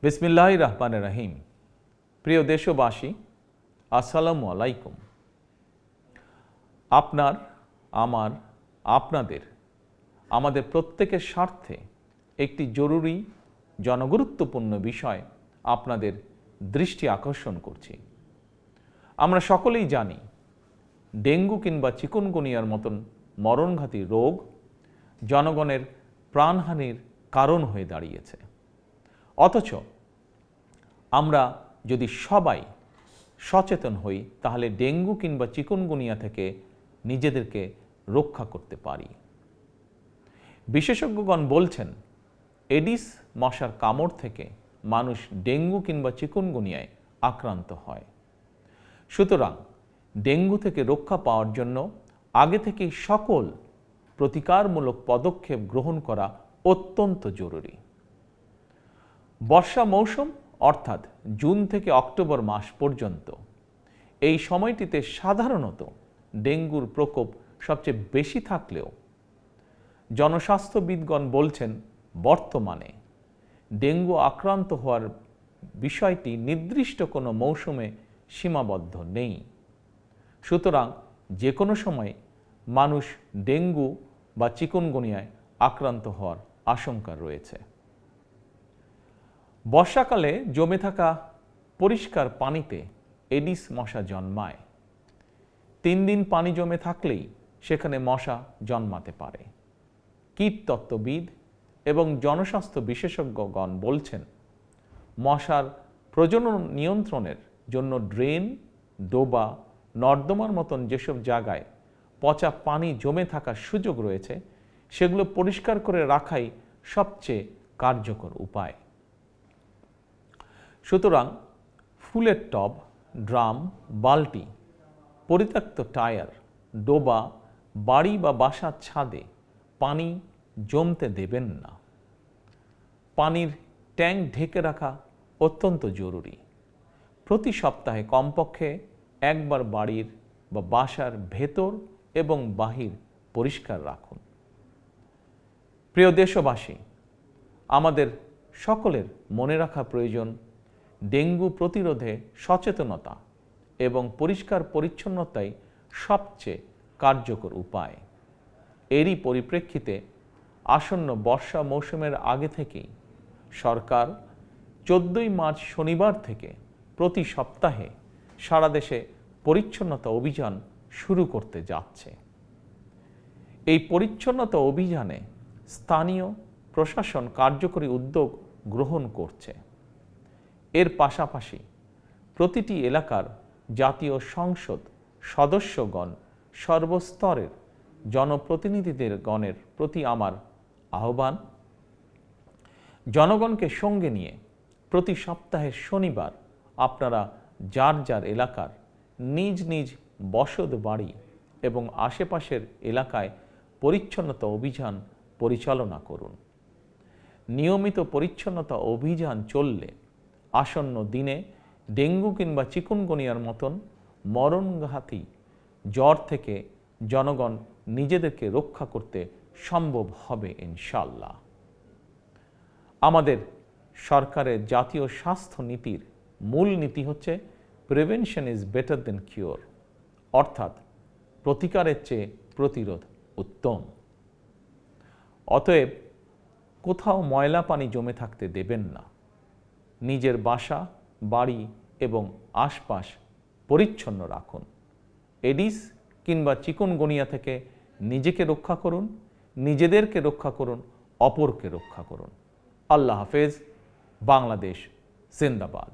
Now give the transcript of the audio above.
বিসমিল্লাহির রহমানির রহিম। প্রিয় দেশবাসী, আসসালামু আলাইকুম। আপনার, আমার, আপনাদের, আমাদের প্রত্যেকের স্বার্থে একটি জরুরি জনগুরুত্বপূর্ণ বিষয় আপনাদের দৃষ্টি আকর্ষণ করছি। আমরা সকলেই জানি ডেঙ্গু কিংবা চিকুনগুনিয়ার মতন মরণঘাতী রোগ জনগণের প্রাণহানির কারণ হয়ে দাঁড়িয়েছে। অথচ আমরা যদি সবাই সচেতন হই তাহলে ডেঙ্গু কিংবা চিকুনগুনিয়া থেকে নিজেদেরকে রক্ষা করতে পারি। বিশেষজ্ঞগণ বলছেন এডিস মশার কামড় থেকে মানুষ ডেঙ্গু কিংবা চিকুনগুনিয়ায় আক্রান্ত হয়। সুতরাং ডেঙ্গু থেকে রক্ষা পাওয়ার জন্য আগে থেকেই সকল প্রতিকারমূলক পদক্ষেপ গ্রহণ করা অত্যন্ত জরুরি। বর্ষা মৌসুম অর্থাৎ জুন থেকে অক্টোবর মাস পর্যন্ত এই সময়টিতে সাধারণত ডেঙ্গুর প্রকোপ সবচেয়ে বেশি থাকলেও জনস্বাস্থ্যবিদগণ বলছেন বর্তমানে ডেঙ্গু আক্রান্ত হওয়ার বিষয়টি নির্দিষ্ট কোনো মৌসুমে সীমাবদ্ধ নেই। সুতরাং যে কোনো সময় মানুষ ডেঙ্গু বা চিকুনগুনিয়ায় আক্রান্ত হওয়ার আশঙ্কা রয়েছে। বর্ষাকালে জমে থাকা পরিষ্কার পানিতে এডিস মশা জন্মায়। 3 দিন পানি জমে থাকলেই সেখানে মশা জন্মাতে পারে। কীটতত্ত্ববিদ এবং জনস্বাস্থ্য বিশেষজ্ঞগণ বলছেন মশার প্রজনন নিয়ন্ত্রণের জন্য ড্রেন, ডোবা, নর্দমার মতন যেসব জায়গায় পচা পানি জমে থাকার সুযোগ রয়েছে সেগুলো পরিষ্কার করে রাখাই সবচেয়ে কার্যকর উপায়। সুতরাং ফুলের টব, ড্রাম, বালতি, পরিত্যক্ত টায়ার, ডোবা, বাড়ি বা বাসার ছাদে পানি জমতে দেবেন না। পানির ট্যাঙ্ক ঢেকে রাখা অত্যন্ত জরুরি। প্রতি সপ্তাহে কমপক্ষে একবার বাড়ির বা বাসার ভেতর এবং বাহির পরিষ্কার রাখুন। প্রিয় দেশবাসী, আমাদের সকলের মনে রাখা প্রয়োজন ডেঙ্গু প্রতিরোধে সচেতনতা এবং পরিষ্কার পরিচ্ছন্নতাই সবচেয়ে কার্যকর উপায়। এরই পরিপ্রেক্ষিতে আসন্ন বর্ষা মৌসুমের আগে থেকেই সরকার 14ই মার্চ শনিবার থেকে প্রতি সপ্তাহে সারা দেশে পরিচ্ছন্নতা অভিযান শুরু করতে যাচ্ছে। এই পরিচ্ছন্নতা অভিযানে স্থানীয় প্রশাসন কার্যকরী উদ্যোগ গ্রহণ করছে। এর পাশাপাশি প্রতিটি এলাকার জাতীয় সংসদ সদস্যগণ সর্বস্তরের জনপ্রতিনিধিদের গণের প্রতি আমার আহ্বান, জনগণকে সঙ্গে নিয়ে প্রতি সপ্তাহের শনিবার আপনারা যার যার এলাকার নিজ নিজ বসত বাড়ি এবং আশেপাশের এলাকায় পরিচ্ছন্নতা অভিযান পরিচালনা করুন। নিয়মিত পরিচ্ছন্নতা অভিযান চললে আসন্ন দিনে ডেঙ্গু কিংবা চিকুনগুনিয়ার মতন মরণঘাতী জ্বর থেকে জনগণ নিজেদেরকে রক্ষা করতে সম্ভব হবে ইনশাআল্লাহ। আমাদের সরকারের জাতীয় স্বাস্থ্য নীতির মূল নীতি হচ্ছে prevention is better then cure, অর্থাৎ প্রতিকারের চেয়ে প্রতিরোধ উত্তম। অতএব কোথাও ময়লা পানি জমে থাকতে দেবেন না। নিজের বাসা, বাড়ি এবং আশপাশ পরিচ্ছন্ন রাখুন। এডিস কিংবা চিকুনগুনিয়া থেকে নিজেকে রক্ষা করুন, নিজেদেরকে রক্ষা করুন, অপরকে রক্ষা করুন। আল্লাহ হাফেজ। বাংলাদেশ জিন্দাবাদ।